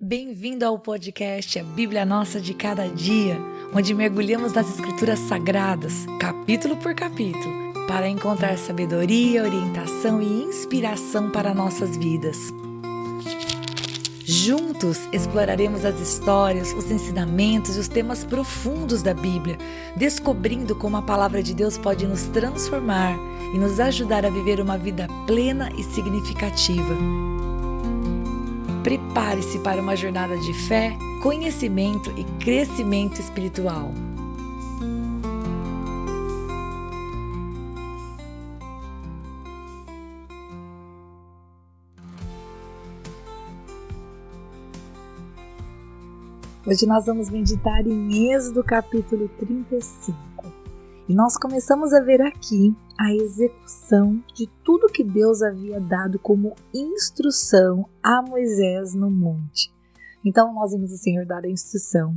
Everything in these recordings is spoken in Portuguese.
Bem-vindo ao podcast A Bíblia Nossa de Cada Dia, onde mergulhamos nas Escrituras Sagradas, capítulo por capítulo, para encontrar sabedoria, orientação e inspiração para nossas vidas. Juntos exploraremos as histórias, os ensinamentos e os temas profundos da Bíblia, descobrindo como a palavra de Deus pode nos transformar e nos ajudar a viver uma vida plena e significativa. Prepare-se para uma jornada de fé, conhecimento e crescimento espiritual. Hoje nós vamos meditar em Êxodo capítulo 35. E nós começamos a ver aqui a execução de tudo que Deus havia dado como instrução a Moisés no monte. Então nós vimos o Senhor dar a instrução.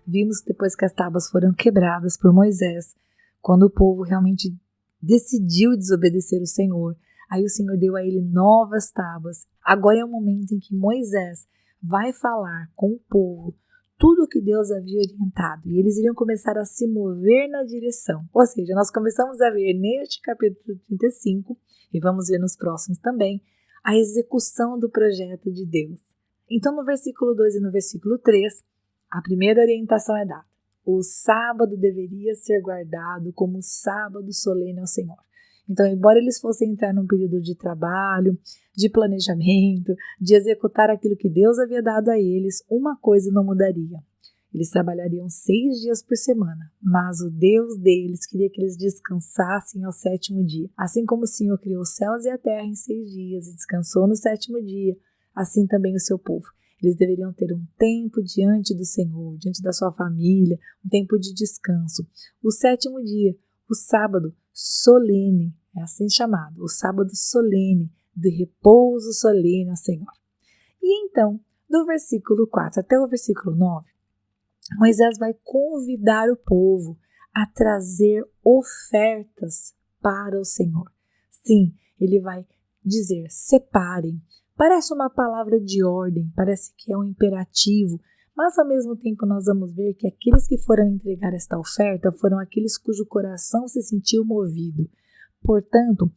Vimos depois que as tábuas foram quebradas por Moisés, quando o povo realmente decidiu desobedecer o Senhor. Aí o Senhor deu a ele novas tábuas. Agora é o momento em que Moisés vai falar com o povo tudo o que Deus havia orientado, e eles iriam começar a se mover na direção. Ou seja, nós começamos a ver neste capítulo 35, e vamos ver nos próximos também, a execução do projeto de Deus. Então, no versículo 2 e no versículo 3, a primeira orientação é dada. O sábado deveria ser guardado como sábado solene ao Senhor. Então, embora eles fossem entrar num período de trabalho, de planejamento, de executar aquilo que Deus havia dado a eles, uma coisa não mudaria. Eles trabalhariam 6 dias por semana, mas o Deus deles queria que eles descansassem ao 7º dia. Assim como o Senhor criou os céus e a terra em 6 dias e descansou no 7º dia, assim também o seu povo. Eles deveriam ter um tempo diante do Senhor, diante da sua família, um tempo de descanso. O 7º dia, o sábado solene, é assim chamado, o sábado solene, de repouso solene ao Senhor. E então, do versículo 4 até o versículo 9, Moisés vai convidar o povo a trazer ofertas para o Senhor. Sim, ele vai dizer, separem. Parece uma palavra de ordem, parece que é um imperativo, mas ao mesmo tempo nós vamos ver que aqueles que foram entregar esta oferta foram aqueles cujo coração se sentiu movido. Portanto,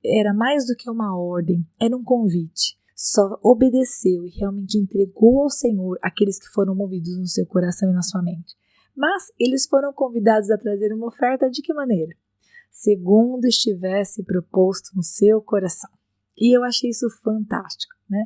era mais do que uma ordem, era um convite. Só obedeceu e realmente entregou ao Senhor aqueles que foram movidos no seu coração e na sua mente. Mas eles foram convidados a trazer uma oferta de que maneira? Segundo estivesse proposto no seu coração. E eu achei isso fantástico, né?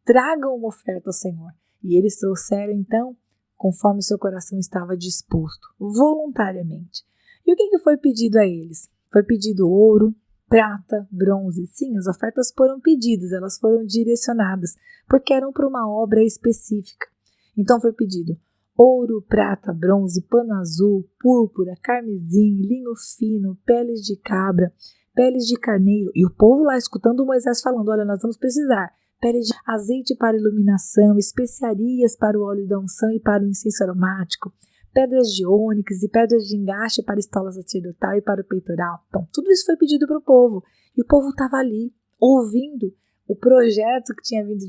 Tragam uma oferta ao Senhor. E eles trouxeram, então, conforme o seu coração estava disposto, voluntariamente. E o que foi pedido a eles? Foi pedido ouro, prata, bronze. Sim, as ofertas foram pedidas, elas foram direcionadas, porque eram para uma obra específica. Então foi pedido ouro, prata, bronze, pano azul, púrpura, carmesim, linho fino, peles de cabra, peles de carneiro. E o povo lá escutando Moisés falando, olha, nós vamos precisar peles de azeite para iluminação, especiarias para o óleo da unção e para o incenso aromático, pedras de ônix e pedras de engaste para a estola sacerdotal e para o peitoral. Então, tudo isso foi pedido para o povo. E o povo estava ali, ouvindo o projeto que tinha vindo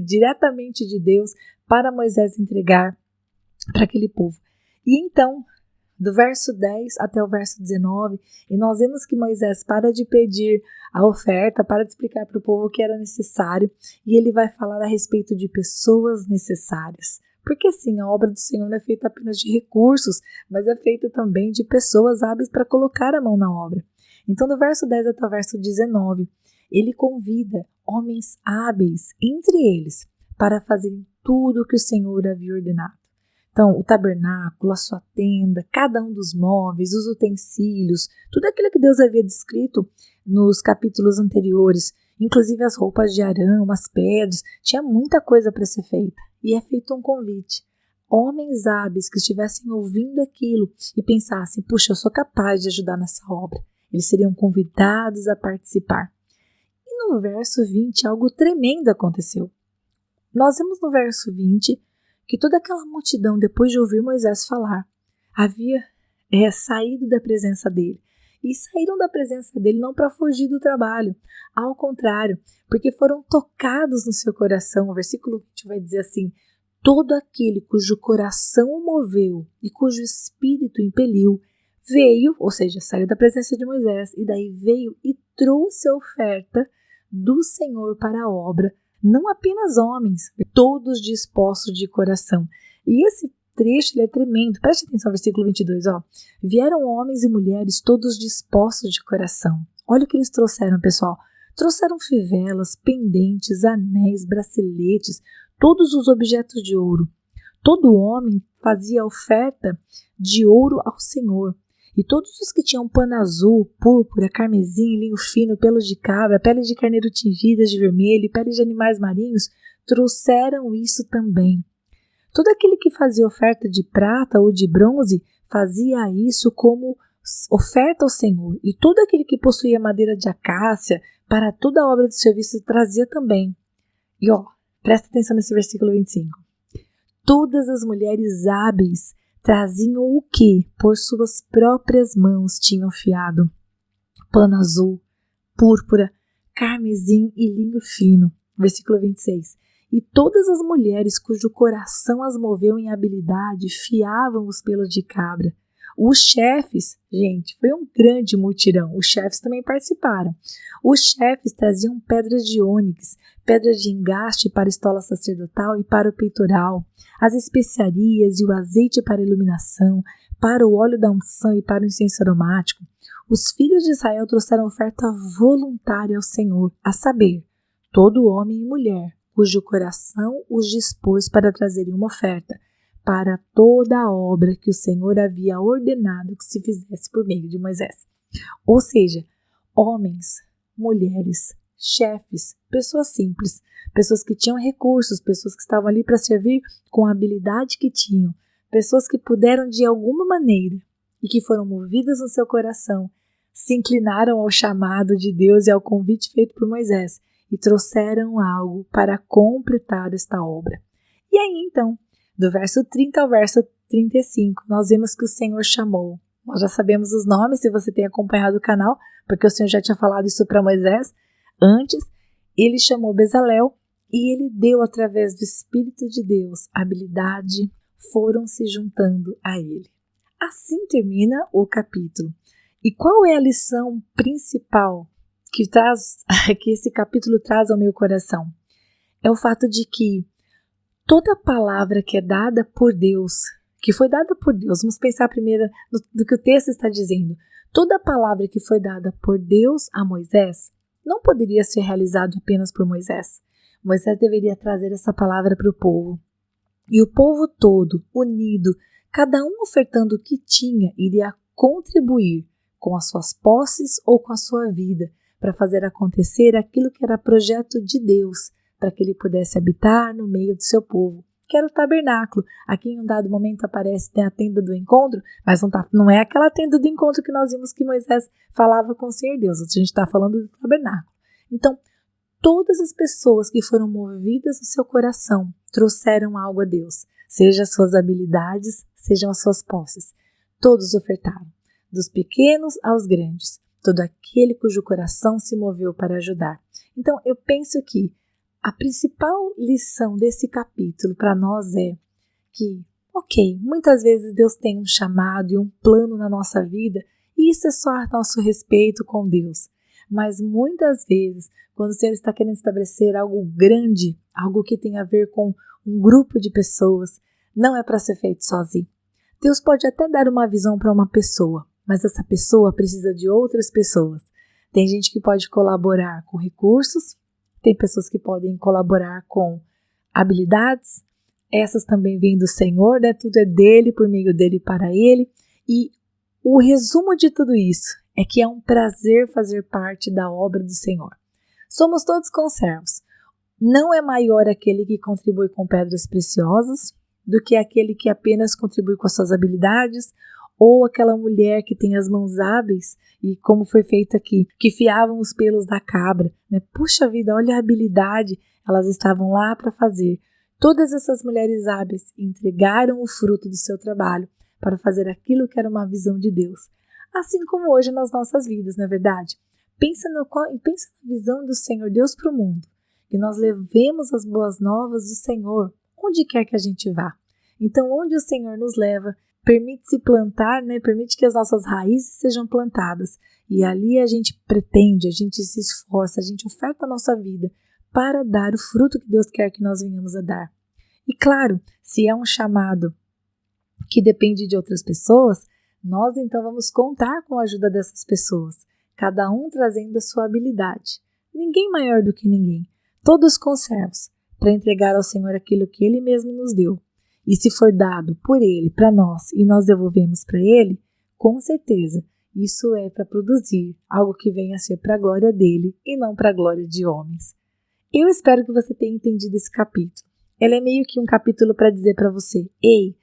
diretamente de Deus para Moisés entregar para aquele povo. E então, do verso 10 até o verso 19, e nós vemos que Moisés para de pedir a oferta, para de explicar para o povo o que era necessário, e ele vai falar a respeito de pessoas necessárias. Porque sim, a obra do Senhor não é feita apenas de recursos, mas é feita também de pessoas hábeis para colocar a mão na obra. Então, do verso 10 até o verso 19, ele convida homens hábeis entre eles para fazerem tudo o que o Senhor havia ordenado. Então, o tabernáculo, a sua tenda, cada um dos móveis, os utensílios, tudo aquilo que Deus havia descrito nos capítulos anteriores, inclusive as roupas de Arão, as pedras, tinha muita coisa para ser feita. E é feito um convite. Homens hábeis que estivessem ouvindo aquilo e pensassem, puxa, eu sou capaz de ajudar nessa obra. Eles seriam convidados a participar. E no verso 20, algo tremendo aconteceu. Nós vemos no verso 20 que toda aquela multidão, depois de ouvir Moisés falar, havia saído da presença dele. E saíram da presença dele não para fugir do trabalho, ao contrário, porque foram tocados no seu coração. O versículo 20 vai dizer assim, todo aquele cujo coração o moveu e cujo espírito impeliu, veio, ou seja, saiu da presença de Moisés, e daí veio e trouxe a oferta do Senhor para a obra, não apenas homens, todos dispostos de coração. E esse trecho ele é tremendo, preste atenção no versículo 22, ó. Vieram homens e mulheres todos dispostos de coração. Olha o que eles trouxeram, pessoal. Trouxeram fivelas, pendentes, anéis, braceletes, todos os objetos de ouro. Todo homem fazia oferta de ouro ao Senhor. E todos os que tinham pano azul, púrpura, carmesim, linho fino, pelos de cabra, peles de carneiro tingidas de vermelho e peles de animais marinhos, trouxeram isso também. Todo aquele que fazia oferta de prata ou de bronze, fazia isso como oferta ao Senhor. E todo aquele que possuía madeira de acácia, para toda a obra de serviço, trazia também. E presta atenção nesse versículo 25. Todas as mulheres hábeis traziam o que por suas próprias mãos tinham fiado: pano azul, púrpura, carmesim e linho fino. Versículo 26. E todas as mulheres cujo coração as moveu em habilidade fiavam os pelos de cabra. Os chefes, gente, foi um grande mutirão, os chefes também participaram. Os chefes traziam pedras de ônix, pedras de engaste para a estola sacerdotal e para o peitoral, as especiarias e o azeite para a iluminação, para o óleo da unção e para o incenso aromático. Os filhos de Israel trouxeram oferta voluntária ao Senhor, a saber, todo homem e mulher, cujo coração os dispôs para trazerem uma oferta, para toda a obra que o Senhor havia ordenado que se fizesse por meio de Moisés. Ou seja, homens, mulheres, chefes, pessoas simples, pessoas que tinham recursos, pessoas que estavam ali para servir com a habilidade que tinham, pessoas que puderam de alguma maneira e que foram movidas no seu coração, se inclinaram ao chamado de Deus e ao convite feito por Moisés e trouxeram algo para completar esta obra. E aí então, do verso 30 ao verso 35, nós vemos que o Senhor chamou. Nós já sabemos os nomes, se você tem acompanhado o canal, porque o Senhor já tinha falado isso para Moisés antes. Ele chamou Bezalel e ele deu, através do Espírito de Deus, habilidade, foram se juntando a ele. Assim termina o capítulo. E qual é a lição principal que esse capítulo traz ao meu coração? É o fato de que toda palavra que é dada por Deus, que foi dada por Deus, vamos pensar primeiro no que o texto está dizendo. Toda palavra que foi dada por Deus a Moisés não poderia ser realizado apenas por Moisés. Moisés deveria trazer essa palavra para o povo. E o povo todo, unido, cada um ofertando o que tinha, iria contribuir com as suas posses ou com a sua vida para fazer acontecer aquilo que era projeto de Deus, para que ele pudesse habitar no meio do seu povo, que era o tabernáculo. Aqui em um dado momento aparece a tenda do encontro, mas não é aquela tenda do encontro que nós vimos que Moisés falava com o Senhor Deus, a gente está falando do tabernáculo. Então, todas as pessoas que foram movidas no seu coração trouxeram algo a Deus, seja as suas habilidades, sejam as suas posses. Todos ofertaram, dos pequenos aos grandes, todo aquele cujo coração se moveu para ajudar. Então, eu penso que a principal lição desse capítulo para nós é que, muitas vezes Deus tem um chamado e um plano na nossa vida e isso é só a nosso respeito com Deus. Mas muitas vezes, quando o Senhor está querendo estabelecer algo grande, algo que tem a ver com um grupo de pessoas, não é para ser feito sozinho. Deus pode até dar uma visão para uma pessoa, mas essa pessoa precisa de outras pessoas. Tem gente que pode colaborar com recursos, tem pessoas que podem colaborar com habilidades, essas também vêm do Senhor, né? Tudo é dele, por meio dele e para ele. E o resumo de tudo isso é que é um prazer fazer parte da obra do Senhor. Somos todos conservos. Não é maior aquele que contribui com pedras preciosas do que aquele que apenas contribui com as suas habilidades, ou aquela mulher que tem as mãos hábeis, e como foi feito aqui, que fiavam os pelos da cabra, né? Puxa vida, olha a habilidade, elas estavam lá para fazer. Todas essas mulheres hábeis entregaram o fruto do seu trabalho para fazer aquilo que era uma visão de Deus. Assim como hoje nas nossas vidas, não é verdade? Pensa na visão do Senhor Deus para o mundo, que nós levemos as boas novas do Senhor, onde quer que a gente vá. Então, onde o Senhor nos leva, permite-se plantar, permite que as nossas raízes sejam plantadas. E ali a gente pretende, a gente se esforça, a gente oferta a nossa vida para dar o fruto que Deus quer que nós venhamos a dar. E claro, se é um chamado que depende de outras pessoas, nós então vamos contar com a ajuda dessas pessoas, cada um trazendo a sua habilidade. Ninguém maior do que ninguém, todos com servos, para entregar ao Senhor aquilo que Ele mesmo nos deu. E se for dado por Ele para nós e nós devolvemos para Ele, com certeza, isso é para produzir algo que venha a ser para a glória dEle e não para a glória de homens. Eu espero que você tenha entendido esse capítulo. Ele é meio que um capítulo para dizer para você, ei,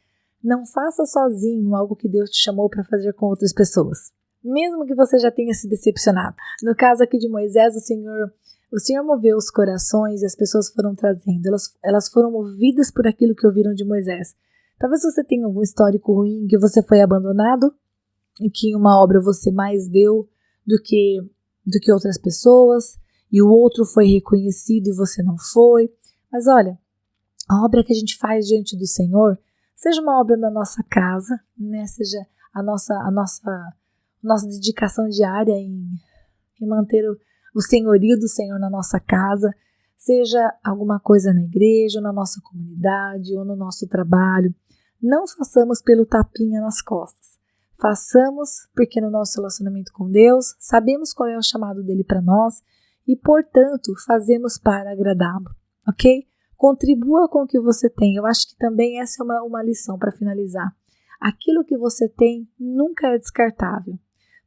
não faça sozinho algo que Deus te chamou para fazer com outras pessoas. Mesmo que você já tenha se decepcionado. No caso aqui de Moisés, o Senhor moveu os corações e as pessoas foram trazendo. Elas foram movidas por aquilo que ouviram de Moisés. Talvez você tenha algum histórico ruim que você foi abandonado, em que uma obra você mais deu do que outras pessoas, e o outro foi reconhecido e você não foi. Mas olha, a obra que a gente faz diante do Senhor, seja uma obra na nossa casa, seja a nossa dedicação diária em manter o senhorio do Senhor na nossa casa, seja alguma coisa na igreja, ou na nossa comunidade, ou no nosso trabalho, não façamos pelo tapinha nas costas. Façamos porque no nosso relacionamento com Deus, sabemos qual é o chamado dele para nós e, portanto, fazemos para agradá-lo, ok? Contribua com o que você tem. Eu acho que também essa é uma lição para finalizar. Aquilo que você tem nunca é descartável.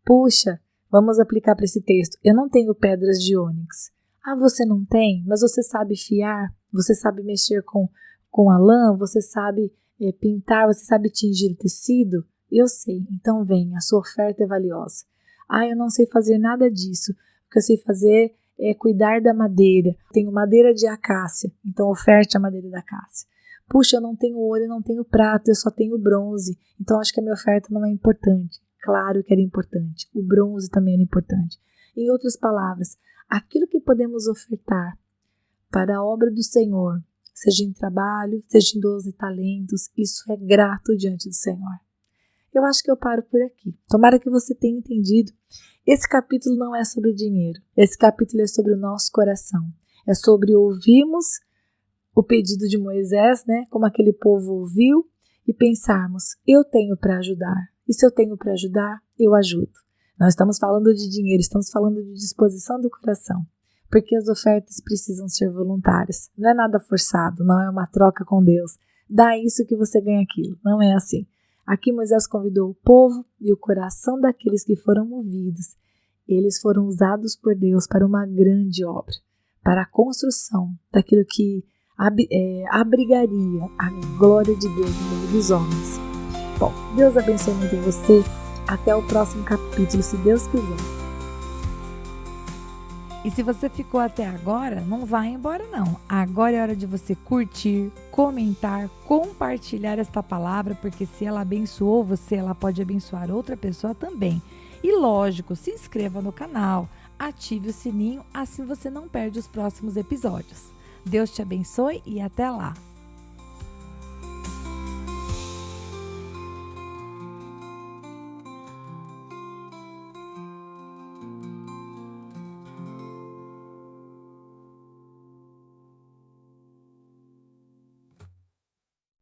Puxa, vamos aplicar para esse texto. Eu não tenho pedras de ônix. Ah, você não tem? Mas você sabe fiar? Você sabe mexer com a lã? Você sabe pintar? Você sabe tingir o tecido? Eu sei. Então vem, a sua oferta é valiosa. Ah, eu não sei fazer nada disso. O que eu sei fazer é cuidar da madeira. Tenho madeira de acácia, então oferte a madeira da acácia. Puxa, eu não tenho ouro, eu não tenho prata, eu só tenho bronze. Então acho que a minha oferta não é importante. Claro que era importante. O bronze também era importante. Em outras palavras, aquilo que podemos ofertar para a obra do Senhor, seja em trabalho, seja em 12 talentos, isso é grato diante do Senhor. Eu acho que eu paro por aqui. Tomara que você tenha entendido. Esse capítulo não é sobre dinheiro. Esse capítulo é sobre o nosso coração. É sobre ouvirmos o pedido de Moisés, como aquele povo ouviu, e pensarmos, eu tenho para ajudar. E se eu tenho para ajudar, eu ajudo. Nós estamos falando de dinheiro, estamos falando de disposição do coração. Porque as ofertas precisam ser voluntárias. Não é nada forçado, não é uma troca com Deus. Dá isso que você ganha aquilo. Não é assim. Aqui Moisés convidou o povo e o coração daqueles que foram movidos. Eles foram usados por Deus para uma grande obra, para a construção daquilo que abrigaria a glória de Deus no meio dos homens. Bom, Deus abençoe muito você. Até o próximo capítulo, se Deus quiser. E se você ficou até agora, não vai embora não. Agora é hora de você curtir, comentar, compartilhar esta palavra, porque se ela abençoou você, ela pode abençoar outra pessoa também. E lógico, se inscreva no canal, ative o sininho, assim você não perde os próximos episódios. Deus te abençoe e até lá!